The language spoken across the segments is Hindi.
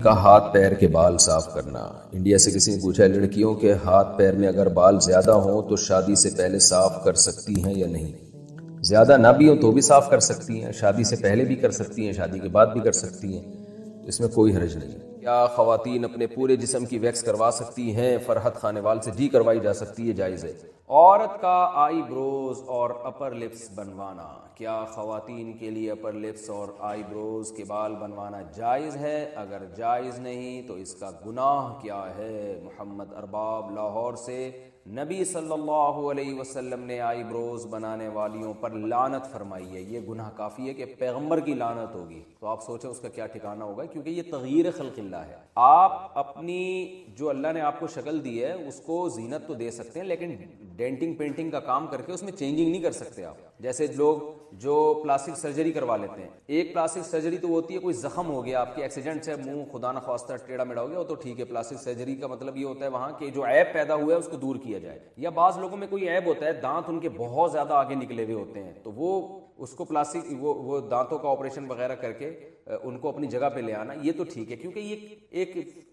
का हाथ पैर के बाल साफ करना। इंडिया से किसी ने पूछा है, लड़कियों के हाथ पैर में अगर बाल ज्यादा हों तो शादी से पहले साफ कर सकती हैं या नहीं। ज्यादा ना भी हो तो भी साफ कर सकती हैं, शादी से पहले भी कर सकती हैं, शादी के बाद भी कर सकती हैं, तो इसमें कोई हर्ज नहीं है। क्या खवातीन अपने पूरे जिस्म की वैक्स करवा सकती हैं? फरहत खानेवाल से जी करवाई जा सकती है, जायज़ है। औरत का आई ब्रोज और अपर लिप्स बनवाना, क्या खवातीन के लिए अपर लिप्स और आई ब्रोज के बाल बनवाना जायज़ है? अगर जायज़ नहीं तो इसका गुनाह क्या है? मोहम्मद अरबाब लाहौर से, नबी सल्लल्लाहु अलैहि वसल्लम ने आई ब्रोज बनाने वालियों पर लानत फरमाई है। ये गुनाह काफ़ी है कि पैगंबर की लानत होगी, तो आप सोचें उसका क्या ठिकाना होगा, क्योंकि ये तगयीर खल्क़िल्लाह है। आप अपनी जो अल्लाह ने आपको शक्ल दी है उसको जीनत तो दे सकते हैं, लेकिन डेंटिंग पेंटिंग का काम करके उसमें चेंजिंग नहीं कर सकते आप। जैसे लोग जो प्लास्टिक सर्जरी करवा लेते हैं, एक प्लास्टिक सर्जरी तो होती है कोई जख्म हो गया, आपके एक्सीडेंट से मुंह खुदा न ख्वास्ता टेढ़ा मेढ़ा हो गया, वो तो ठीक है। प्लास्टिक सर्जरी का मतलब ये होता है वहां के जो ऐब पैदा हुआ है उसको दूर किया जाए। या बाज लोगों में कोई ऐब होता है, दांत उनके बहुत ज्यादा आगे निकले हुए होते हैं, तो वो उसको प्लास्टिक वो दांतों का ऑपरेशन वगैरह करके उनको अपनी जगह पे ले आना, ये तो ठीक है, क्योंकि ये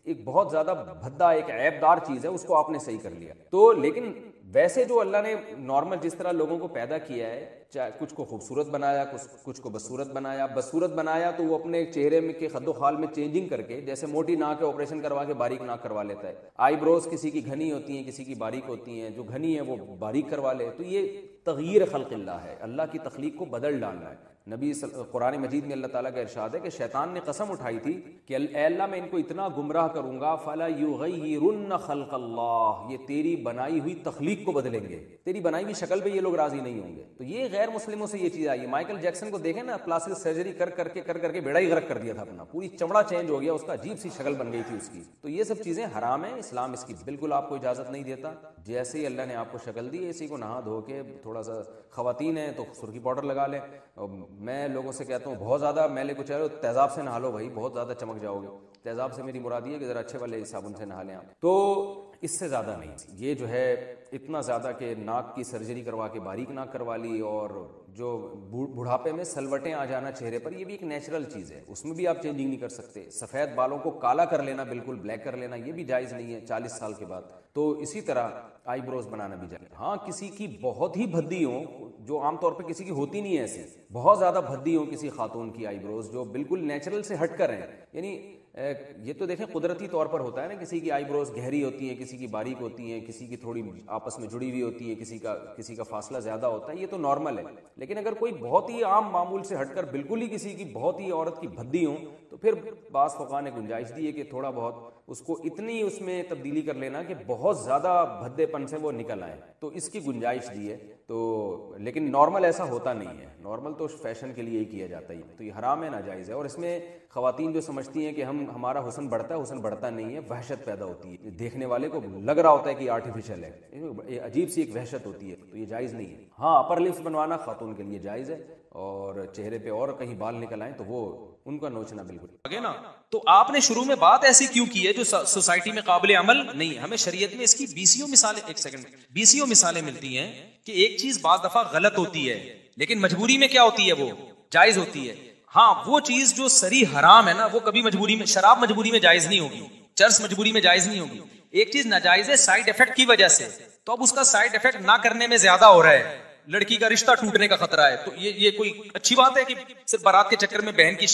एक बहुत ज्यादा भद्दा एक ऐबदार चीज है, उसको आपने सही कर लिया तो। लेकिन वैसे जो अल्लाह ने नॉर्मल जिस तरह लोगों को पैदा किया है, चाहे कुछ को खूबसूरत बनाया, कुछ को बदसूरत बनाया। बदसूरत बनाया तो वो अपने चेहरे में के खद्दो खाल में चेंजिंग करके, जैसे मोटी नाक है ऑपरेशन करवा के बारीक नाक करवा लेता है। आईब्रोज किसी की घनी होती हैं, किसी की बारीक होती हैं, जो घनी है वो बारीक करवा ले, तो ये तगयीर खल्क़िल्लाह है, अल्लाह की तख्लीक को बदल डालना है। नबी कुरान मजीद में अल्लाह ताला का इरशाद है कि शैतान ने कसम उठाई थी कि अल्लाह मैं इनको इतना गुमराह करूंगा, फला युगय्यिरुन्न खल्क़ल्लाह, ये तेरी बनाई हुई तख्लीक को बदलेंगे, तेरी बनाई हुई शक्ल पे ये लोग राजी नहीं होंगे। तो ये गैर मुस्लिमों से ये चीज आई है। माइकल जैक्सन को देखें ना, प्लास्टिक सर्जरी कर करके बेड़ा ही गर्क कर दिया था अपना, पूरी चमड़ा चेंज हो गया उसका, अजीब सी शक्ल बन गई थी उसकी। तो ये सब चीजें हराम है, इस्लाम इसकी बिल्कुल आपको इजाजत नहीं देता। जैसे ही अल्लाह ने आपको शक्ल दी, इसी को नहा धो के थोड़ा सा, खवातीन है तो सुर्खी पाउडर लगा लें। मैं लोगों से कहता हूँ बहुत ज़्यादा मैले को चलो तेज़ाब से नहा लो भाई, बहुत ज़्यादा चमक जाओगे। तेज़ाब से मेरी मुराद है कि ज़रा अच्छे वाले साबुन से नहा लें आप, तो इससे ज़्यादा नहीं। ये जो है इतना ज़्यादा कि नाक की सर्जरी करवा के बारीक नाक करवा ली, और जो बुढ़ापे में सलवटें आ जाना चेहरे पर, ये भी एक नेचुरल चीज़ है, उसमें भी आप चेंजिंग नहीं कर सकते। सफ़ेद बालों को काला कर लेना, बिल्कुल ब्लैक कर लेना, ये भी जायज़ नहीं है 40 साल के बाद। तो इसी तरह आईब्रोज बनाना भी जायज़। हाँ, किसी की बहुत ही भद्दी हो, जो आमतौर पर किसी की होती नहीं है ऐसी, बहुत ज़्यादा भद्दी हो किसी खातून की आईब्रोज, जो बिल्कुल नेचुरल से हट कर हैं, यानी ये तो देखें कुदरती तौर पर होता है ना, किसी की आईब्रोज गहरी होती है, किसी की बारीक होती है, किसी की थोड़ी आपस में जुड़ी हुई होती है, किसी का फासला ज्यादा होता है, ये तो नॉर्मल है। लेकिन अगर कोई बहुत ही आम मामूल से हटकर बिल्कुल ही किसी की बहुत ही औरत की भद्दी हो, तो फिर बास फ़क़हा ने गुंजाइश दी है कि थोड़ा बहुत उसको इतनी उसमें तब्दीली कर लेना कि बहुत ज़्यादा भद्देपन से वो निकल आए, तो इसकी गुंजाइश दी है। तो लेकिन नॉर्मल ऐसा होता नहीं है, नॉर्मल तो फैशन के लिए ही किया जाता है, तो ये हराम है, नाजायज़ है। और इसमें ख़वातीन जो समझती हैं कि हमारा हुस्न बढ़ता है, हुस्न बढ़ता नहीं है, वहशत पैदा होती है, देखने वाले को लग रहा होता है कि आर्टिफिशियल है, ये अजीब सी एक वहशत होती है, तो ये जायज़ नहीं है। हाँ, अपर लिप्स बनवाना खातून के लिए जायज़ है, और चेहरे पे और कहीं बाल निकल आए तो वो उनका नोचना बिल्कुल आगे ना। तो आपने शुरू में बात ऐसी क्यों की है जो सोसाइटी में काबिल अमल नहीं है? हमें शरीयत में इसकी बीसियों मिसालें, एक सेकंड, बीसियों मिसालें मिलती हैं कि एक चीज बाद दफा गलत होती है, लेकिन मजबूरी में क्या होती है, वो जायज होती है। हाँ, वो चीज जो सरी हराम है ना, वो कभी मजबूरी में, शराब मजबूरी में जायज नहीं होगी, चर्स मजबूरी में जायज नहीं होगी। एक चीज नाजायज है साइड इफेक्ट की वजह से, तो अब उसका साइड इफेक्ट ना करने में ज्यादा हो रहा है, लड़की का रिश्ता टूटने का खतरा है, तो ये कोई अच्छी बात है कि सिर्फ बारात के चक्कर में बहन की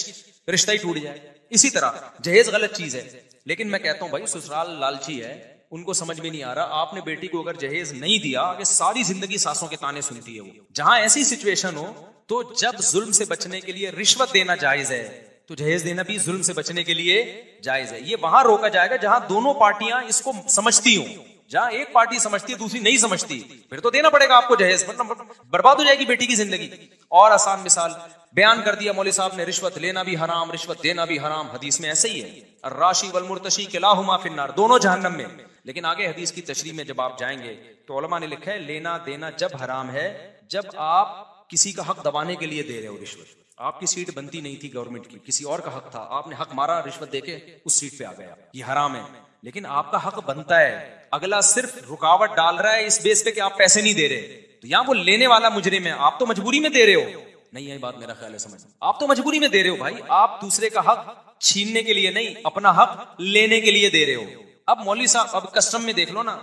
रिश्ता ही टूट जाए? इसी तरह जहेज गलत चीज है, लेकिन मैं कहता हूं भाई ससुराल लालची है, उनको समझ में नहीं आ रहा। आपने बेटी को अगर जहेज नहीं दिया, आगे सारी जिंदगी सासों के ताने सुनती है वो। जहां ऐसी सिचुएशन हो, तो जब जुल्म से बचने के लिए रिश्वत देना जायज है, तो जहेज देना भी जुल्म से बचने के लिए जायज है। ये वहां रोका जाएगा जहां दोनों पार्टियां इसको समझती हो। जहां एक पार्टी समझती है, दूसरी नहीं समझती, फिर तो देना पड़ेगा आपको जहेज, मतलब बर्बाद हो जाएगी बेटी की जिंदगी। और आसान मिसाल बयान कर दिया मौलवी साहब ने, रिश्वत लेना भी हराम, रिश्वत देना भी हराम। हदीस में ऐसे ही है, अर्राशी वल मुर्तशी किलाहुमा फिन्नार, दोनों जहन्नम में। लेकिन आगे हदीस की तशरीह में जब आप जाएंगे तो उलमा ने लिखा है, लेना देना जब हराम है, जब आप किसी का हक दबाने के लिए दे रहे हो रिश्वत। आपकी सीट बनती नहीं थी गवर्नमेंट की, किसी और का हक था, आपने हक मारा, रिश्वत देके उस सीट पे आ गया, ये हराम है। लेकिन आपका हक बनता है, अगला सिर्फ रुकावट डाल रहा है इस बेस पे कि आप पैसे नहीं दे रहे, तो यहां वो लेने वाला मुजरिम है, आप तो मजबूरी में दे रहे हो। नहीं, यही बात मेरा ख्याल है, समझ, आप तो मजबूरी में दे रहे हो भाई, आप दूसरे का हक छीनने के लिए नहीं, अपना हक लेने के लिए दे रहे हो। अब मौलवी साहब, अब कस्टम में देख लो ना,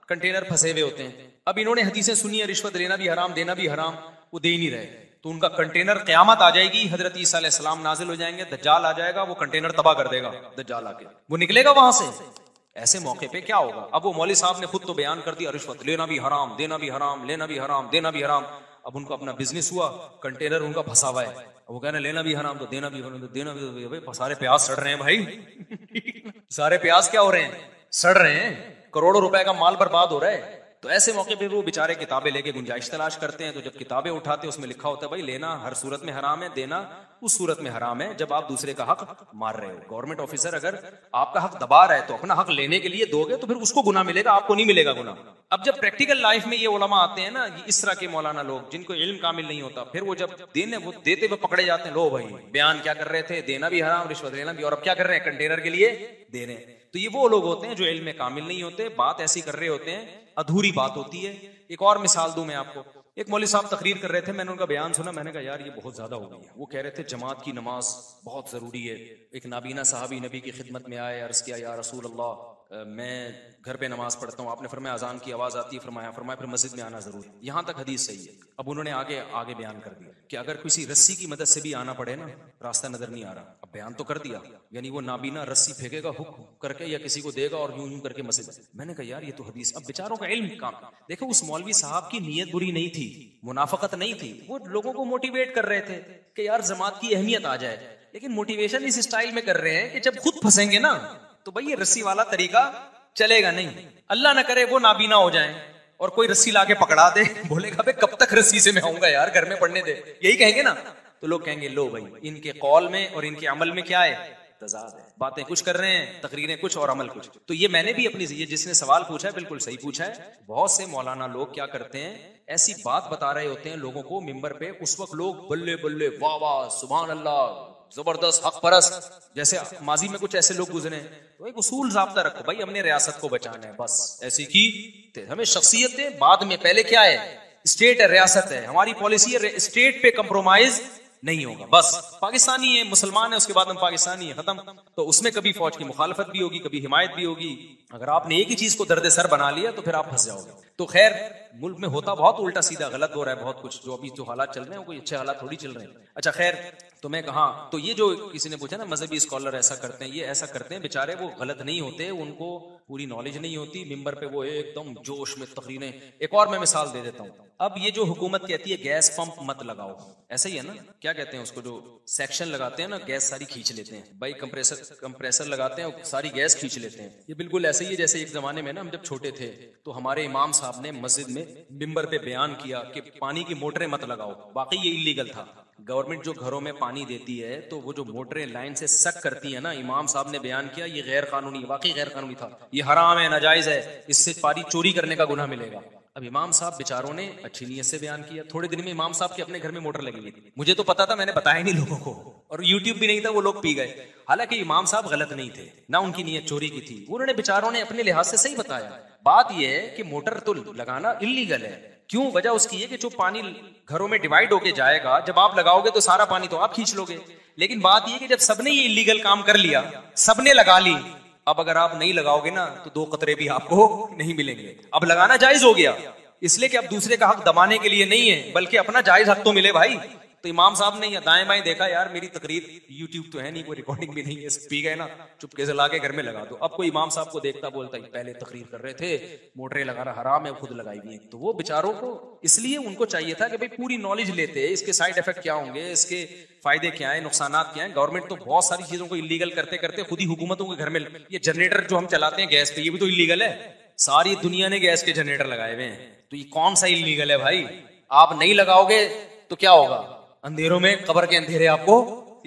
कंटेनर फंसे हुए होते हैं। अब इन्होंने हदीसें सुनी है, रिश्वत लेना भी हराम, देना भी हराम, वो दे ही नहीं रहे, तो उनका कंटेनर, क़यामत आ जाएगी, हजरत ईसा अलैहिस्सलाम नाजिल हो जाएंगे, दज्जाल आ जाएगा, वो कंटेनर तबाह कर देगा, दज्जाल आके वो निकलेगा वहां से। ऐसे मौके पे क्या होगा? अब वो मौलवी साहब ने खुद तो बयान कर दिया, रिश्वत लेना भी हराम, देना भी हराम, लेना भी हराम, देना भी हराम। अब उनको अपना बिजनेस हुआ, कंटेनर उनका फंसा हुआ है, वो कहना लेना भी हराम तो देना भी हराम, तो देना भी। भाई सारे प्याज सड़ रहे हैं भाई सारे प्याज क्या हो रहे हैं? सड़ रहे हैं, करोड़ों रुपए का माल बर्बाद हो रहा है। तो ऐसे मौके पे वो बेचारे किताबें लेके गुंजाइश तलाश करते हैं, तो जब किताबें उठाते हैं उसमें लिखा होता है भाई लेना हर सूरत में हराम है, देना उस सूरत में हराम है जब आप दूसरे का हक मार रहे हो। गवर्नमेंट ऑफिसर अगर आपका हक दबा रहा है तो अपना हक लेने के लिए दोगे तो फिर उसको गुनाह मिलेगा, आपको नहीं मिलेगा गुनाह। अब जब प्रैक्टिकल लाइफ में ये उलमा आते हैं ना, इस तरह के मौलाना लोग जिनको इल्म कामिल नहीं होता, फिर वो जब वो देते हुए पकड़े जाते हैं, लो भाई बयान क्या कर रहे थे, देना भी हराम, रिश्वत लेना भी, और अब क्या कर रहे हैं, कंटेनर के लिए दे रहे हैं। तो ये वो लोग होते हैं जो इल्म में कामिल नहीं होते, बात ऐसी कर रहे होते हैं, अधूरी बात होती है। एक और मिसाल दूं मैं आपको, एक मौलवी साहब तकरीर कर रहे थे, मैंने उनका बयान सुना, मैंने कहा यार ये बहुत ज्यादा हो गई है। वो कह रहे थे जमात की नमाज बहुत जरूरी है। एक नाबीना साहबी नबी की खिदमत में आए, अर्ज किया या रसूल अल्लाह मैं घर पे नमाज पढ़ता हूँ, आपने फरमाया अजान की आवाज आती है, फरमाया फिर मस्जिद में आना जरूरी, यहाँ तक हदीस सही है। अब उन्होंने आगे बयान कर दिया कि अगर किसी रस्सी की मदद से भी आना पड़े ना, रास्ता नजर नहीं आ रहा, अब बयान तो कर दिया, यानी वो नाबीना रस्सी फेंकेगा हुक करके या किसी को देगा और यूं यूं करके मस्जिद। मैंने कहा यार ये तो हदीस, अब बेचारों का इल्म काम। देखो उस मौलवी साहब की नीयत बुरी नहीं थी, मुनाफकत नहीं थी, वो लोगों को मोटिवेट कर रहे थे कि यार जमात की अहमियत आ जाए, लेकिन मोटिवेशन इस स्टाइल में कर रहे हैं कि जब खुद फंसेंगे ना तो भाई ये रस्सी वाला तरीका चलेगा नहीं। अल्लाह ना करे वो नाबीना हो जाए और कोई रस्सी लाके पकड़ा दे, बोलेगा बे कब तक रस्सी से मैं आऊंगा यार, घर में पढ़ने दे, यही कहेंगे ना, तो लोग कहेंगे लो भाई इनके कौल में और इनके अमल में क्या है, तजाद है, बातें कुछ कर रहे हैं, तकरीरें कुछ और अमल कुछ। तो ये मैंने भी अपनी, ये जिसने सवाल पूछा है बिल्कुल सही पूछा है। बहुत से मौलाना लोग क्या करते हैं, ऐसी बात बता रहे होते हैं लोगों को मिंबर पे, उस वक्त लोग बल्ले बल्ले वाह वाह सुभान अल्लाह जबरदस्त हक परस्त, जैसे माजी में कुछ ऐसे लोग गुजरे। तो एक उसूल ज़ाब्ता रखो भाई, हमने रियासत को बचाना है बस, ऐसी की हमें शख्सियत है बाद में, पहले क्या है, स्टेट है, रियासत है, हमारी पॉलिसी है, स्टेट पे कंप्रोमाइज नहीं होगा, बस पाकिस्तानी है, मुसलमान है, उसके बाद हम पाकिस्तानी है, खत्म। तो उसमें कभी फौज की मुखालफत भी होगी, कभी हिमायत भी होगी। अगर आपने एक ही चीज को दर्द सर बना लिया तो फिर आप फंस जाओगे। तो खैर मुल्क में होता बहुत उल्टा सीधा गलत हो रहा है बहुत कुछ, जो अभी जो हालात चल रहे हैं वो कोई अच्छे हालात थोड़ी चल रहे हैं। अच्छा खैर, तो मैं कहा, तो ये जो किसी ने पूछा ना मजहबी स्कॉलर ऐसा करते हैं, ये ऐसा करते हैं बेचारे, वो गलत नहीं होते, उनको पूरी नॉलेज नहीं होती, मिंबर पे वो एकदम जोश में तकरीरें। एक और मैं मिसाल दे देता हूँ, अब ये जो हुकूमत कहती है गैस पंप मत लगाओ, ऐसा ही है ना, क्या कहते हैं उसको, जो सेक्शन लगाते हैं ना, गैस सारी खींच लेते हैं भाई, कंप्रेसर लगाते हैं और सारी गैस खींच लेते हैं। ये बिल्कुल ऐसे ही है जैसे एक जमाने में ना, हम जब छोटे थे तो हमारे इमाम साहब ने मस्जिद में मिंबर पे बयान किया कि पानी की मोटरें मत लगाओ, वाकई ये इलीगल था। गवर्नमेंट जो घरों में पानी देती है तो वो जो मोटरें लाइन से सक करती है ना, इमाम साहब ने बयान किया ये गैर कानूनी, वाकई गैर कानूनी था, ये हराम है, नाजायज है, इससे पानी चोरी करने का गुनाह मिलेगा। अब इमाम साहब बेचारों ने अच्छी नीयत से बयान किया, थोड़े दिन में इमाम साहब के अपने घर में मोटर लगी हुई थी, मुझे तो पता था, मैंने बताया नहीं लोगों को, और यूट्यूब भी नहीं था, वो लोग पी गए। हालांकि इमाम साहब गलत नहीं थे, ना उनकी नीयत चोरी की थी, उन्होंने बेचारों ने अपने लिहाज से सही बताया। बात यह है कि मोटर तो लगाना इल्लीगल है, क्यों, वजह उसकी है कि जो पानी घरों में डिवाइड होके जाएगा, जब आप लगाओगे तो सारा पानी तो आप खींच लोगे, लेकिन बात यह कि जब सबने ये इल्लीगल काम कर लिया, सबने लगा ली, अब अगर आप नहीं लगाओगे ना तो 2 कतरे भी आपको नहीं मिलेंगे। अब लगाना जायज हो गया, इसलिए कि अब दूसरे का हक दबाने के लिए नहीं है, बल्कि अपना जायज हक तो मिले भाई। तो इमाम साहब ने दाएं बाएं देखा, यार मेरी तकरीर, यूट्यूब तो है नहीं, कोई रिकॉर्डिंग भी नहीं है, पी गए ना, चुपके से लाके घर में लगा दो। अब कोई इमाम साहब को देखता बोलता पहले तकरीर कर रहे थे, मोटरें लगाना हराम है, खुद लगाई हुई है। तो वो बेचारों को, इसलिए उनको चाहिए था कि भाई पूरी नॉलेज लेते, इसके साइड इफेक्ट क्या होंगे, इसके फायदे क्या है, नुकसानात क्या है। गवर्नमेंट तो बहुत सारी चीजों को इलीगल करते करते खुद ही हुकूमतों के घर में, ये जनरेटर जो हम चलाते हैं गैस पे, ये भी तो इलीगल है, सारी दुनिया ने गैस के जनरेटर लगाए हुए हैं, तो ये कौन सा इलीगल है भाई। आप नहीं लगाओगे तो क्या होगा, अंधेरों में, कब्र के अंधेरे आपको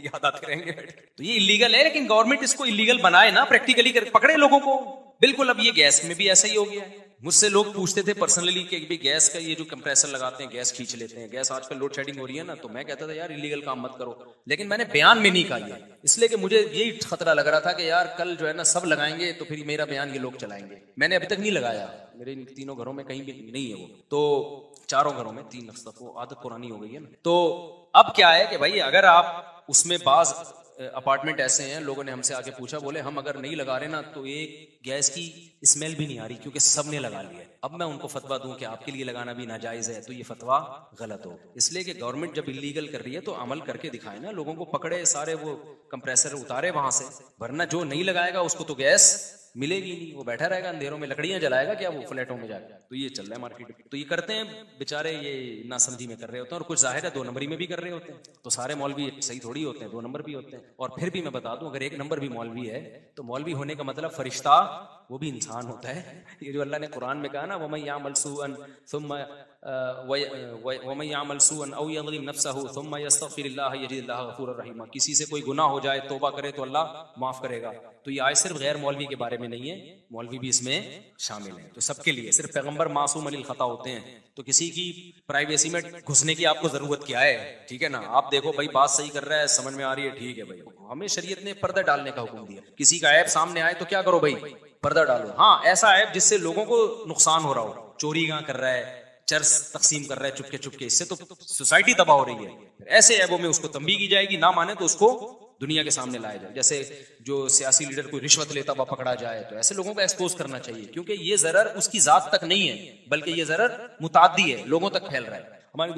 याद आते रहेंगे। तो ये इलीगल है, लेकिन गवर्नमेंट इसको इलीगल बनाए ना, प्रैक्टिकली पकड़े लोगों को। बिल्कुल अब ये गैस में भी ऐसा ही हो गया है। मुझसे लोग पूछते थे पर्सनली कि भाई गैस का ये जो कंप्रेसर लगाते हैं, गैस खींच लेते हैं, गैस आजकल लोड शेडिंग हो रही है ना, तो मैं कहता था यार इलीगल काम मत करो, लेकिन मैंने बयान में नहीं कहा, इसलिए कि मुझे यही खतरा लग रहा था कि यार कल जो है ना सब लगाएंगे तो फिर मेरा बयान ये लोग चलाएंगे। मैंने अभी तक नहीं लगाया, मेरे तीनों घरों में कहीं भी नहीं है वो, तो 4 घरों में 3 वो आदत पुरानी हो गई है ना। तो अब क्या है कि भाई अगर आप उसमें बाज अपार्टमेंट ऐसे हैं, लोगों ने हमसे आके पूछा, बोले हम अगर नहीं लगा रहे ना तो एक गैस की स्मेल भी नहीं आ रही क्योंकि सबने लगा लिया। अब मैं उनको फतवा दूं कि आपके लिए लगाना भी नाजायज है, तो ये फतवा गलत हो। इसलिए कि गवर्नमेंट जब इलीगल कर रही है तो अमल करके दिखाए ना, लोगों को पकड़े, सारे वो कंप्रेसर उतारे वहां से, वरना जो नहीं लगाएगा उसको तो गैस मिलेगी नहीं, वो बैठा रहेगा अंधेरों में, लकड़ियां जलाएगा क्या वो फ्लैटों में जाकर। तो ये चल रहा है मार्केट में। तो ये करते हैं बेचारे, ये नासमझी में कर रहे होते हैं, और कुछ जाहिर है 2 नंबरी में भी कर रहे होते हैं। तो सारे मौलवी सही थोड़ी होते हैं, 2 नंबर भी होते हैं। और फिर भी मैं बता दूं, अगर 1 नंबर भी मौलवी है तो मौलवी होने का मतलब फरिश्ता वो भी इंसान होता है। ये जो अल्लाह ने कुरान में कहा ना, वमन यामल सूअन सुम्मा वमन यामल सूअन औ यज़लिम नफ्सहु सुम्मा यस्तग़फिरुल्लाह यजिदुल्लाह गफूरर रहीमा, किसी से कोई गुनाह हो जाए, तौबा करे तो अल्लाह माफ करेगा। तो ये आयत सिर्फ गैर मौलवी के बारे में नहीं है, मौलवी भी इसमें शामिल है। तो सबके लिए, सिर्फ पैगंबर मासूम अनिल खता होते हैं, तो किसी की प्राइवेसी में घुसने की आपको जरूरत क्या है? ठीक है ना, आप देखो भाई बात सही कर रहा है, समझ में आ रही है, ठीक है भाई। हमें शरीयत ने पर्दा डालने का हुक्म दिया। किसी का ऐब सामने आए तो क्या करो भाई, पर्दा डालो। हाँ, ऐसा ऐब जिससे लोगों को नुकसान हो रहा हो, चोरी कहाँ कर रहा है, चर्च तकसीम कर रहा है चुपके चुपके, इससे तो सोसाइटी तबाह हो रही है। ऐसे ऐबों में उसको तंबीह की जाएगी, ना माने तो उसको दुनिया के सामने लाया जाए। जैसे जो सियासी लीडर कोई रिश्वत लेता हुआ पकड़ा जाए तो ऐसे लोगों को एक्सपोज करना चाहिए, क्योंकि ये जरर उसकी जात तक नहीं है, बल्कि ये जरर मुताद्दी है, लोगों तक फैल रहा है। हमारी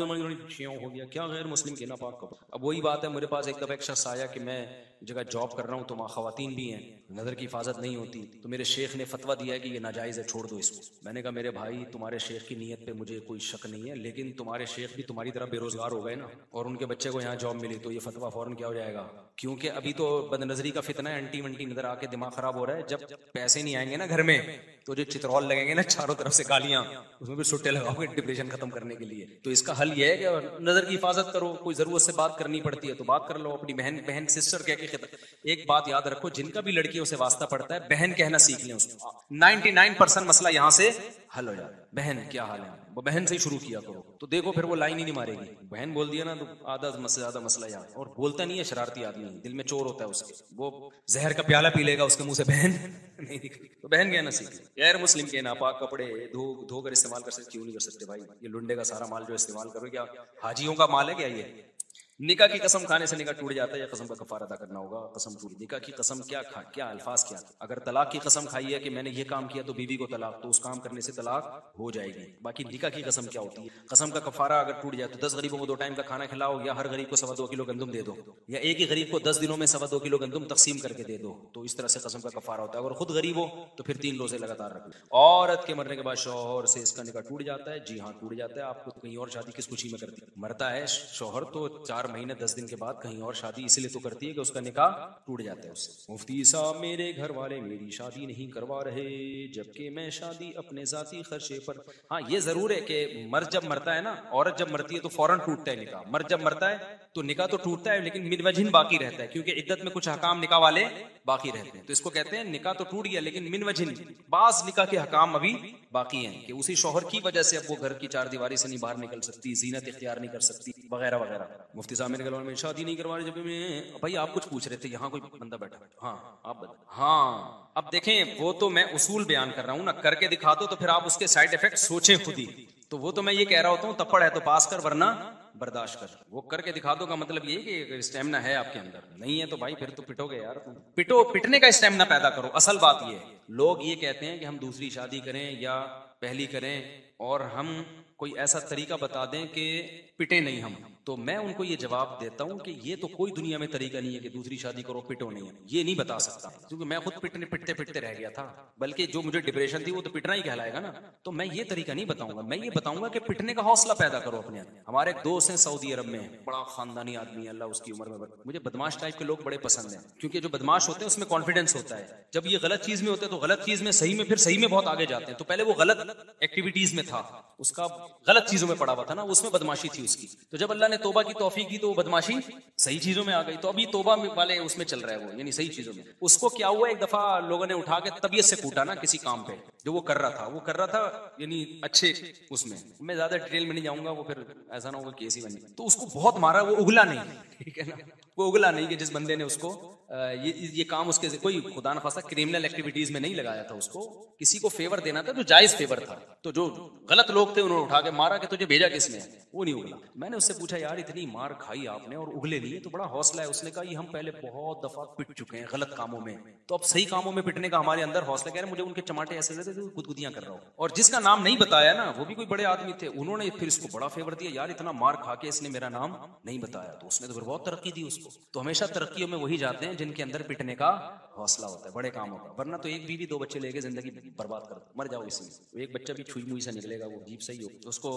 शियों हो गया क्या, गैर मुस्लिम के नापाक कपड़े। अब वही बात है, मेरे पास एक दफा एक शख्स आया कि मैं जगह जॉब कर रहा हूँ तो वहाँ खवातीन भी हैं, नजर की हिफाजत नहीं होती, तो मेरे शेख ने फतवा दिया है कि ये नाजायज है, छोड़ दो इसको। मैंने कहा मेरे भाई, तुम्हारे शेख की नीयत पे मुझे कोई शक नहीं है, लेकिन तुम्हारे शेख भी तुम्हारी तरह बेरोजगार हो गए ना, और उनके बच्चे को यहाँ जॉब मिली, तो ये फतवा फौरन क्या हो जाएगा? क्योंकि अभी तो बदनजरी का फितना है, अंटी वंटी नजर आके दिमाग खराब हो रहा है। जब पैसे नहीं आएंगे ना घर में, तो जो चित्रौल लगेंगे ना चारों तरफ से गालियां, उसमें भी सुट्टे लगाओगे डिप्रेशन खत्म करने के लिए। तो इसका हल यह है कि नजर की हिफाजत करो, कोई जरूरत से बात करनी पड़ती है तो बात कर लो, अपनी बहन सिस्टर कह के। एक बात याद रखो, जिनका भी लड़कियों से वास्ता पड़ता है, बहन कहना सीख लें उसको। 99% मसला यहाँ से हल हो जाए। बहन क्या हाल है, वो बहन से ही शुरू किया करो, तो देखो फिर वो लाइन ही नहीं मारेगी। बहन बोल दिया ना तो आधा से ज्यादा मसला यहाँ। और बोलता नहीं है, शरारती आदमी, दिल में चोर होता है उसके, वो जहर का प्याला पी लेगा, उसके मुंह से बहन नहीं निकली। तो बहन कहना सीख ले। गैर मुस्लिम के नापाक कपड़े धोकर इस्तेमाल कर सकते, क्यों नहीं कर सकते भाई? ये लुंडे का सारा माल जो इस्तेमाल करो, क्या हाजियों का माल है क्या ये? निकाह की कसम खाने से निकाह टूट जाता है, या कसम का कफारा अदा करना होगा? कसम टूट, निकाह की कसम क्या अल्फाज क्या? अगर तलाक की कसम खाई है कि मैंने ये काम किया तो बीवी को तलाक, तो उस काम करने से तलाक हो जाएगी। बाकी निकाह की कसम क्या होती है? कसम का कफारा अगर टूट जाए तो 10 गरीबों को 2 टाइम का खाना खिलाओ, या हर गरीब को 2.25 किलो गंदम दे दो, या एक ही गरीब को 10 दिनों में 2.25 किलो गंदम तकसीम करके दे दो। तो इस तरह से कसम का कफारा होता है। अगर खुद गरीब हो तो फिर 3 रोजे लगातार रख लो। औरत के मरने के बाद शौहर से इसका निकाह टूट जाता है। जी हाँ, टूट जाता है। आपको कहीं और शादी किस खुशी में करती? मरता है शौहर तो 4 महीने 10 दिन के बाद कहीं और शादी इसलिए तो करती है कि उसका निकाह टूट जाता है उससे। मुफ्ती साहब, मेरे घर वाले मेरी शादी नहीं करवा रहे, जबकि मैं शादी अपने जाती खर्चे पर। हाँ, ये जरूर है कि मर्द जब मरता है ना, औरत जब मरती है तो फौरन टूटता है निकाह। मर्द जब मरता है तो निकाह तो टूटता है, लेकिन मिन वजहिन बाकी रहता है, क्योंकि इद्दत में कुछ हकाम निकाह वाले बाकी रहते हैं। तो इसको कहते हैं निकाह तो टूट गया, लेकिन मिन वजहिन बाज निकाह के हकाम अभी बाकी हैं, कि उसी शौहर की वजह से अब वो घर की 4 दीवारी से नहीं बाहर निकल सकती, जीनत इख्तियार नहीं कर सकती, वगैरह वगैरह। मुफ्ती साहब, मेरे घर वाले में शादी नहीं करवा रहे। जब मैं, भाई आप कुछ पूछ रहे थे, यहाँ कोई बंदा बैठा। हाँ आप बता। हाँ, अब देखें, वो तो मैं उसूल बयान कर रहा हूँ ना, करके दिखा दो तो फिर आप उसके साइड इफेक्ट सोचें खुद ही। तो वो तो मैं ये कह रहा होता हूँ, तप्पड़ है तो पास कर, वरना बर्दाश्त कर। वो करके दिखा दो का मतलब ये कि स्टेमिना है आपके अंदर, नहीं है तो भाई फिर तो पिटोगे यार। पिटो, पिटने का स्टेमिना पैदा करो। असल बात ये है, लोग ये कहते हैं कि हम दूसरी शादी करें या पहली करें, और हम कोई ऐसा तरीका बता दें कि पिटे नहीं हम। तो मैं उनको ये जवाब देता हूं कि ये तो कोई दुनिया में तरीका नहीं है कि दूसरी शादी करो पिटो नहीं है, ये नहीं बता सकता, क्योंकि मैं खुद पिटते पिटते रह गया था। बल्कि जो मुझे डिप्रेशन थी वो तो पिटना ही कहलाएगा ना। तो मैं ये तरीका नहीं बताऊंगा, मैं ये बताऊंगा कि पिटने का हौसला पैदा करो अपने अंदर। हमारे एक दोस्त हैं सऊदी अरब में, बड़ा खानदानी आदमी है, अल्लाह उसकी उम्र में। मुझे बदमाश टाइप के लोग बड़े पसंद हैं, क्योंकि जो बदमाश होते हैं उसमें कॉन्फिडेंस होता है। जब ये गलत चीज में होते हैं तो गलत चीज में सही में, फिर सही में बहुत आगे जाते हैं। तो पहले वो गलत एक्टिविटीज में था, उसका गलत चीजों में पड़ा हुआ था ना, उसमें बदमाशी थी उसकी। तो जब अल्लाह ने तौबा की तौफीक दी तो वो बदमाशी सही चीजों में आ गई। तो अभी तौबा वाले उसमें चल रहा है वो, यानी सही चीजों में। उसको क्या हुआ, एक दफा लोगों ने उठा के तबीयत से कूटा ना किसी काम पे, जो वो कर रहा था यानी अच्छे उसमें, मैं ज्यादा डिटेल में नहीं जाऊंगा, वो फिर ऐसा ना होगा केस ही बने। तो उसको बहुत मारा, वो उगला नहीं, ठीक है ना, वो उगला नहीं कि जिस बंदे ने उसको ये काम उसके कोई खुदा न खासा क्रिमिनल एक्टिविटीज में नहीं लगाया था, उसको किसी को फेवर देना था जो जायज फेवर था। तो जो गलत लोग थे उन्होंने उठा के मारा कि तुझे भेजा किसने, वो नहीं उगला। मैंने उससे पूछा यार इतनी मार खाई आपने और उगले नहीं, तो बड़ा हौसला है। उसने कहा ये हम पहले बहुत दफा पिट चुके हैं गलत कामों में, तो अब सही कामों में पिटने का हमारे अंदर हौसला। कह रहे मुझे उनके चमाटे ऐसे लगे थे गुदगुदियां कर रहा हूं। और जिसका नाम नहीं बताया ना वो भी कोई बड़े आदमी थे, उन्होंने फिर इसको बड़ा फेवर दिया, यार इतना मार खा के इसने मेरा नाम नहीं बताया, तो उसने तो फिर बहुत तरक्की दी उसको। तो हमेशा तरक्कियों में वही जाते हैं जिनके अंदर पिटने का हौसला होता है, बड़े कामों का। वरना तो एक बीवी 2 बच्चे लेके जिंदगी बर्बाद कर मर जाओ इसमें। एक बच्चा भी छुई मुई से निकलेगा, वो अजीब सही हो, तो उसको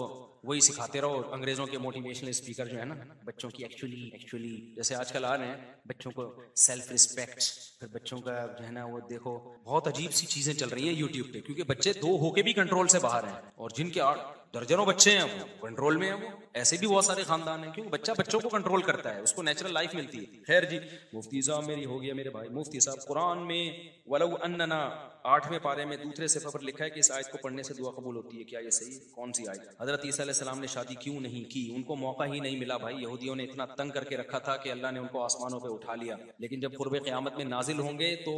वही सिखाते रहो। अंग्रेजों के मोटिवेशनल स्पीकर जो है ना, बच्चों की एक्चुअली जैसे आजकल आ रहे हैं, बच्चों को सेल्फ रिस्पेक्ट, फिर बच्चों का जो है ना वो देखो बहुत अजीब सी चीजें चल रही हैं यूट्यूब पे, क्योंकि बच्चे 2 होके भी कंट्रोल से बाहर हैं, और जिनके दर्जनों बच्चे हैं वो कंट्रोल में है। वो ऐसे भी बहुत सारे खानदान हैं, क्योंकि बच्चा बच्चों को कंट्रोल करता है, उसको नेचुरल लाइफ मिलती है। खैर जी, मुफ्ती साहब मेरी हो गया मेरे भाई मुफ्ती साहब। कुरान में वलौ अन्नना 8वें पारे में दूसरे सफ़र पर लिखा है कि इस आयत को पढ़ने से दुआ कबूल होती है, क्या ये सही है? कौन सी आयत? हजरत ईसा अलैहिस्सलाम ने शादी क्यों नहीं की? उनको मौका ही नहीं मिला भाई। यहूदियों ने इतना तंग करके रखा था कि अल्लाह ने उनको आसमानों पे उठा लिया, लेकिन जब कुर्बे क़यामत में नाजिल होंगे तो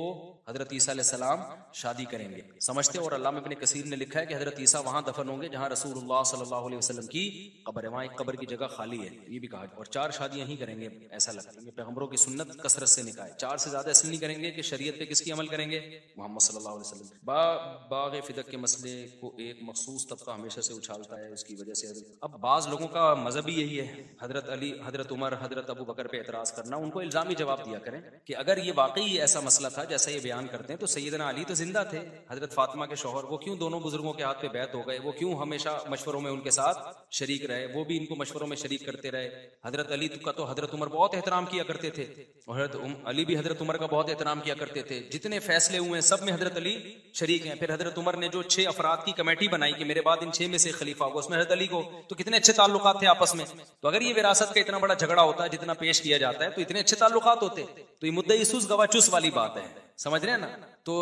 हजरत ईसा अलैहिस्सलाम शादी करेंगे, समझते। और अल्लामा इब्न कसीर ने लिखा है कि हजरत ईसा वहां दफन होंगे जहां रसूलुल्लाह सल्लल्लाहु अलैहि वसल्लम की कब्र है, वहां एक कब्र की जगह खाली है, ये भी कहा। और 4 शादियां ही करेंगे ऐसा लगता है, पैगंबरों की सुन्नत कसरत से निकाय 4 से ज्यादा इसलिए नहीं करेंगे कि शरीयत पे किसकी अमल करेंगे? मोहम्मद सल्लल्लाहु अलैहि वसल्लम। बाग फिदक के मसले को एक मखसूस तबका हमेशा से उछालता है, उसकी वजह से अब बाज लोगों का मजहब ही यही है, हजरत अली, हजरत उमर, हजरत अबू बकर पे एतराज करना। उनको इल्जामी जवाब दिया करें कि अगर ये वाकई ऐसा मसला था जैसा ये बयान करते हैं तो सैयदना अली तो जिंदा थे, हजरत फातिमा के शौहर, वो क्यों दोनों बुजुर्गों के हाथ पे बैत हो गए? वो क्यों हमेशा मशवरों में उनके साथ शरीक रहे? वो भी इनको मशवरों में शरीक करते रहे। हजरत अली का तो हजरत उमर बहुत एहतराम किया करते थे, और हजरत अली भी हजरत उमर का बहुत एहतराम किया करते थे। जितने फैसले हुए सब में हजरत अली शरीक हैं। फिर हजरत उमर ने जो 6 अफराद की कमेटी बनाई कि मेरे बाद इन 6 में से खलीफा होगा, उसमें हजरत अली को, तो कितने अच्छे ताल्लुकात थे आपस में। तो अगर ये विरासत का इतना बड़ा झगड़ा होता है जितना पेश किया जाता है, तो इतने अच्छे ताल्लुकात होते। तो ये मुद्दा इसुस गवा चुस वाली बात है, समझ रहे हैं ना। तो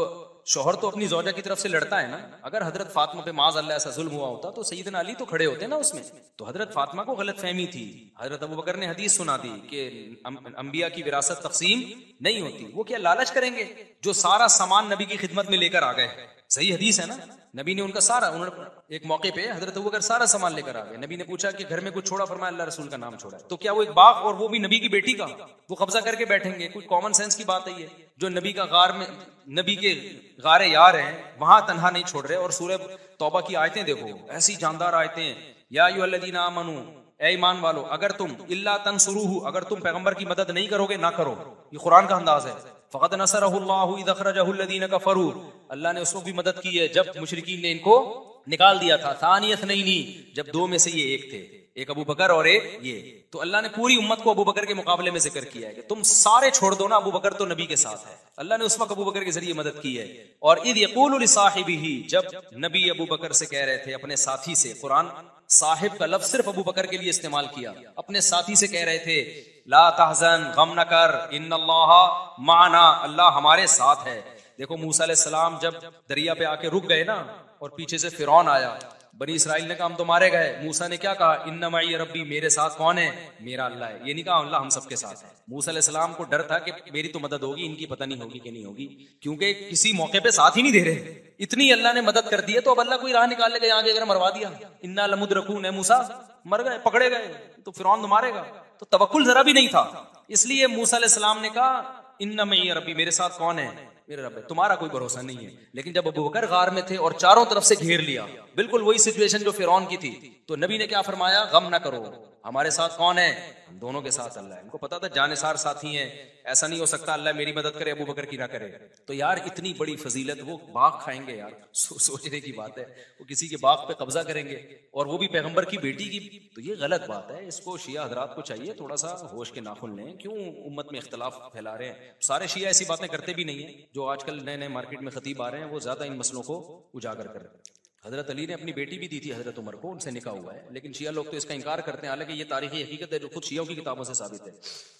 शौहर तो अपनी ज़ौजा की तरफ से लड़ता है ना। अगर हजरत फातिमा पे माज़ अल्लाह ऐसा जुल्म हुआ होता तो सैयदना अली तो खड़े होते ना उसमें। तो हजरत फातिमा को गलत फहमी थी, हजरत अबू बकर ने हदीस सुना दी कि अंबिया की विरासत तकसीम नहीं होती। वो क्या लालच करेंगे जो सारा सामान नबी की खिदमत में लेकर आ गए? सही हदीस है ना, नबी ने उनका सारा, उन्होंने एक मौके पे हजरत अबू बकर सारा सामान लेकर आ गए। नबी ने पूछा कि घर में कुछ छोड़ा? फरमाया अल्लाह रसूल का नाम छोड़ा। तो क्या वो एक बाग, और वो भी नबी की बेटी का, वो कब्जा करके बैठेंगे? कुछ कॉमन सेंस की बात है ये। जो नबी का गार में, नबी के गारे यार हैं, वहां तन्हा नहीं छोड़ रहे। और सूरह तौबा की आयतें देखो, ऐसी जानदार आयतें, या अय्युहल्लज़ीना आमनू, ए ईमान वालो, अगर तुम इल्ला तंसुरूहु, अगर तुम पैगंबर की मदद नहीं करोगे ना करो। ये कुरान का अंदाज है। फ़क़द नसरहुल्लाहु इज़ अख़रजहु अल्लज़ीना कफ़रू, अल्लाह ने उसको भी मदद की है जब मुशरिकीन ने इनको निकाल दिया था। सानियत नहीं, जब 2 में से ये एक थे, एक अबू बकर और एक ये। तो अल्लाह ने पूरी उम्मत को अबू बकर के मुकाबले में जिक्र किया है कि तुम सारे छोड़ दो ना, अबू बकर तो नबी के साथ है। अल्लाह ने उस वक्त अबू बकर के जरिए मदद की है। और इद यक़ूलु लिसाहिबिही, जब नबी अबू बकर से कह रहे थे, अपने साथी से, कुरान साहिब का लफ्ज सिर्फ अबू बकर के लिए इस्तेमाल किया, अपने साथी से कह रहे थे ला तहज़न, गम न कर, इन्नल्लाहा माना, अल्लाह हमारे साथ है। देखो मूसा अलैहिस्सलाम जब दरिया पे आके रुक गए ना, और पीछे से फिरौन आया, बनी इसराइल ने कहा हम तो मारे गए। मूसा ने क्या कहा? इन्ना माई रब्बी, मेरे साथ कौन है? मेरा अल्लाह है। ये नहीं कहा अल्लाह हम सबके साथ है। मूसा अलैहिस्सलाम को डर था कि मेरी तो मदद होगी, इनकी पता नहीं होगी कि नहीं होगी, क्योंकि किसी मौके पे साथ ही नहीं दे रहे। इतनी अल्लाह ने मदद कर दी है, तो अब अल्लाह कोई राह निकाल लेगा, यहाँ अगर मरवा दिया, इन्ना लमुद्रकून है, मूसा मर गए, पकड़े गए, तो फिरौन तो मारेगा। तो तवक्कुल जरा भी नहीं था। इसलिए मूसा अलैहिस्सलाम ने कहा इन्ना माई रब्बी, मेरे साथ कौन है? मेरे रब है, तुम्हारा कोई भरोसा नहीं है। लेकिन जब अबू बकर गार में थे और चारों तरफ से घेर लिया, बिल्कुल वही सिचुएशन जो फिरौन की थी, तो नबी ने क्या फरमाया? गम ना करो, हमारे साथ कौन है? हम दोनों के साथ अल्लाह है। इनको पता था जानिसार साथी हैं, ऐसा नहीं हो सकता अल्लाह मेरी मदद करे अबू बकर की ना करे। तो यार इतनी बड़ी फजीलत, वो बाग खाएंगे यार, सोचने की बात है। वो किसी के बाग पे कब्जा करेंगे, और वो भी पैगंबर की बेटी की, तो ये गलत बात है। इसको शिया हजरात को चाहिए थोड़ा सा होश के नाखुन लें। क्यों उम्मत में इख्तलाफ फैला रहे हैं? सारे शिया ऐसी बातें करते भी नहीं है। जो आजकल नए नए मार्केट में खतीब आ रहे हैं, वो ज्यादा इन मसलों को उजागर कर रहे हैं। हजरत अली ने अपनी बेटी भी दी थी हजरत उमर को, उनसे निकाह हुआ है, लेकिन शिया लोग तो इसका इनकार करते हैं, हालांकि ये तारीखी हकीकत है जो खुद शियों की किताबों से साबित है।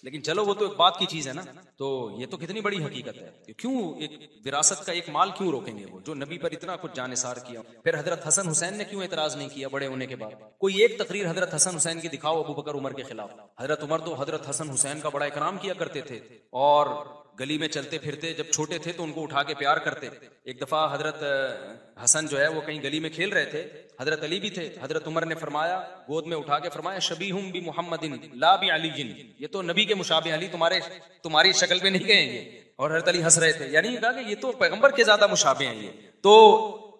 लेकिन चलो वो तो एक बात की चीज है ना, तो ये तो कितनी बड़ी हकीकत है कि क्यों एक विरासत का एक माल क्यों रोकेंगे वो जो नबी पर इतना कुछ जानिसार किया। फिर हजरत हसन हुसैन ने क्यों एतराज नहीं किया बड़े होने के बाद? कोई एक तकरीर हजरत हसन हुसैन की दिखाओ अबू बकर उमर के खिलाफ। हजरत उमर तो हजरत हसन हुसैन का बड़ा इकराम किया करते थे, और गली में चलते फिरते जब छोटे थे तो उनको उठा के प्यार करते। एक दफा हजरत हसन जो है वो कहीं गली में खेल रहे थे, हजरत अली भी थे, हजरत उमर ने फरमाया, गोद में उठा के फरमाया, शबीहुम बि मुहम्मदिन ला बि अलीजिन, ये तो नबी के मुशाबे अली तुम्हारी शक्ल पे नहीं गएंगे। और हजरत अली हंस रहे थे, यानी कहा कि ये तो पैगंबर के ज्यादा मुशाबे हैं ये। तो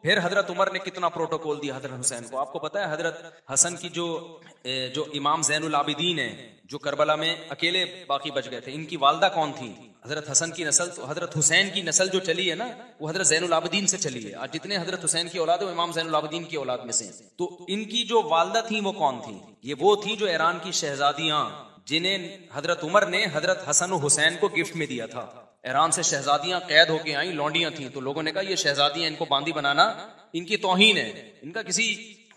फिर हजरत उमर ने कितना प्रोटोकॉल दिया हजरत हुसैन को। आपको पता है हजरत हसन की जो इमाम ज़ैनुल आबिदीन है जो करबला में अकेले बाकी बच गए थे, इनकी वालदा कौन थी? हजरत हसन की नस्ल, तो हजरत हुसैन की नस्ल जो चली है ना वो हजरत ज़ैनुल आबिदीन से चली है। आज जितने हजरत हुसैन की औलाद है वो इमाम ज़ैनुल आबिदीन की औलाद में से। तो इनकी जो वालदा थी वो कौन थी? ये वो थी जो ईरान की शहजादियां, जिन्हें हजरत उमर ने हजरत हसन और हुसैन को गिफ्ट में दिया था। ईरान से शहजादियां कैद होके आई, लौंडियां थी, तो लोगों ने कहा ये शहजादियां, इनको बांदी बनाना इनकी तौहीन है, इनका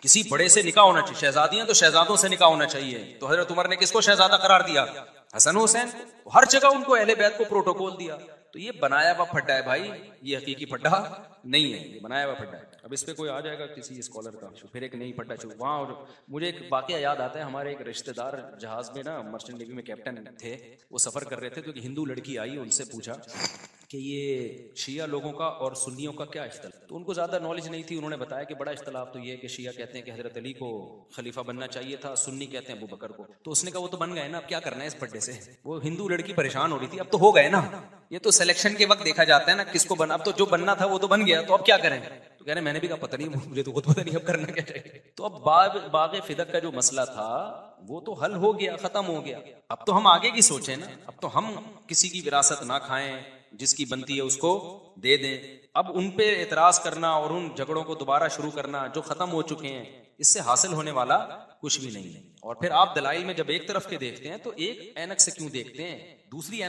किसी बड़े से निकाह होना चाहिए, शहजादियां तो शहजादों से निकाह होना चाहिए। तो हजरत उमर ने किसको शहजादा करार दिया? हसन हुसैन। हर जगह उनको अहले बैत को प्रोटोकॉल दिया। तो ये बनाया हुआ फड्डा है भाई, ये हकीकी फड्डा नहीं है, ये बनाया हुआ फड्डा है। अब इस पे कोई आ जाएगा किसी स्कॉलर का, फिर एक नई फड्डा चुप वहाँ। और मुझे एक वाकया याद आता है, हमारे एक रिश्तेदार जहाज में ना मर्चेंट नेवी में कैप्टन थे, वो सफर कर रहे थे, तो एक हिंदू लड़की आई, उनसे पूछा कि ये शिया लोगों का और सुन्नियों का क्या इख्तिलाफ? तो उनको ज्यादा नॉलेज नहीं थी, उन्होंने बताया कि बड़ा इख्तिलाफ तो ये है कि शिया कहते हैं कि हजरत अली को खलीफा बनना चाहिए था, सुन्नी कहते हैं अबू बकर को। तो उसने कहा वो तो बन गए ना, अब क्या करना है इस फड्डे से? वो हिंदू लड़की परेशान हो रही थी, अब तो हो गए ना, ये तो सिलेक्शन के वक्त देखा जाता है ना किसको बना, अब तो जो बनना था वो तो बन गया, तो अब क्या करें? तो कह रहे मैंने भी कहा पता नहीं, मुझे तो खुद पता नहीं अब करना क्या चाहिए। तो अब बाग फिदक का जो मसला था वो तो हल हो गया, खत्म हो गया। अब तो हम आगे की सोचें ना, अब तो हम किसी की विरासत ना खाएं, जिसकी बनती है उसको दे दें। अब उन पे एतराज करना और उन झगड़ों को दोबारा शुरू करना जो खत्म हो चुके हैं, इससे हासिल होने वाला कुछ भी नहीं है। और फिर आप दलाइल में जब एक तरफ के देखते हैं तो एक ऐनक से क्यों देखते हैं? दूसरी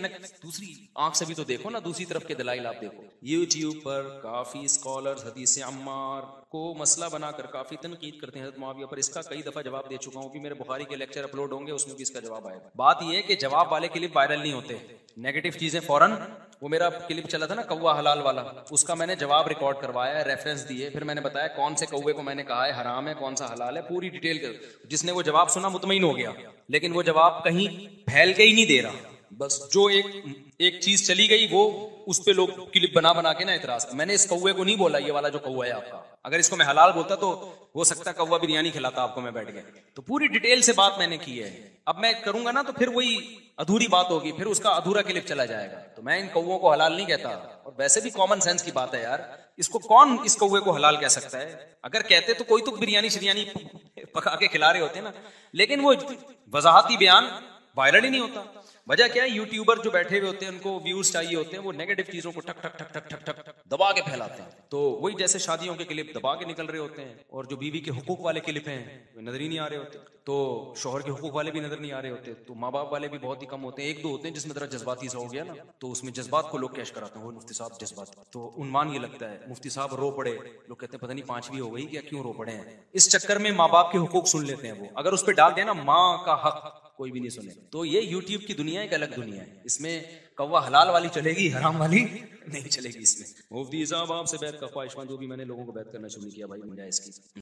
आंख से भी तो देखो ना, दूसरी तरफ के दलाइल आप देखो। यूट्यूब पर काफी स्कॉलर्स हदीस अम्मार को मसला बनाकर काफी तनकीद करते हैं हज़रत मुआविया पर। इसका कई दफा जवाब दे चुका हूँ कि मेरे बुखारी के लेक्चर अपलोड होंगे, उसमें भी इसका जवाब आएगा। बात यह है कि जवाब वाले क्लिप वायरल नहीं होते, नेगेटिव चीजें फौरन। वो मेरा क्लिप चला था ना कौवा हलाल वाला, उसका मैंने जवाब रिकॉर्ड करवाया है, रेफरेंस दिए, फिर मैंने बताया कौन से कौवे को मैंने कहा है हराम है, कौन सा हलाल है, पूरी डिटेल कर। जिसने वो जवाब सुना मुतमईन हो गया, लेकिन वो जवाब कहीं फैल के ही नहीं दे रहा। बस जो एक चीज चली गई वो उस पे लोग क्लिप बना के ना इतराज। मैंने इस कौवे को नहीं बोला ये वाला जो कौवा है आपका, अगर इसको मैं हलाल बोलता तो हो सकता कौवा बिरयानी खिलाता आपको मैं बैठ गया। तो पूरी डिटेल से बात मैंने की है। अब मैं करूंगा ना तो फिर वही अधूरी बात होगी, फिर उसका अधूरा क्लिप चला जाएगा। तो मैं इन कौवों को हलाल नहीं कहता। और वैसे भी कॉमन सेंस की बात है यार, इसको कौन इस कौवे को हलाल कह सकता है? अगर कहते तो कोई तो बिरयानी शिरयानी पका के खिला रहे होते ना, लेकिन वो वजाहती बयान वायरल ही नहीं होता। वजह क्या है? यूट्यूबर जो बैठे हुए होते हैं उनको व्यूज चाहिए होते हैं, वो नेगेटिव चीजों को ठक ठक ठक ठक ठक ठक दबा के फैलाते हैं। तो वही जैसे शादियों के क्लिप दबा के निकल रहे होते हैं, और जो बीवी के हुकूक वाले क्लिप हैं वे नजर ही नहीं आ रहे होते, तो शोहर के हुकूक वाले भी नजर नहीं आ रहे होते, तो माँ बाप वाले भी बहुत ही कम होते हैं। एक दो होते हैं जिसमें तरह जज्बाती सा हो गया ना, तो उसमें जज्बात को लोग कैश कराते हैं, वो मुफ्ती साहब जज्बात, तो उन्मान ये लगता है मुफ्ती साहब रो पड़े, लोग कहते हैं पता नहीं 5वीं हो गई क्या, क्यों रो पड़े हैं। इस चक्कर में माँ बाप के हुकूक सुन लेते हैं वो। अगर उस पर डाल देना माँ का हक, कोई भी नहीं सुने। तो ये यूट्यूब की दुनिया एक अलग दुनिया है, इसमें कौवा हलाल वाली चलेगी, हराम वाली नहीं चलेगी। इसमें मुफ्ती साहब आपसे बैत का ख्वाहिशमंद, जो भी मैंने लोगों को बैत करना शुरू किया भाई, मुझे इसकी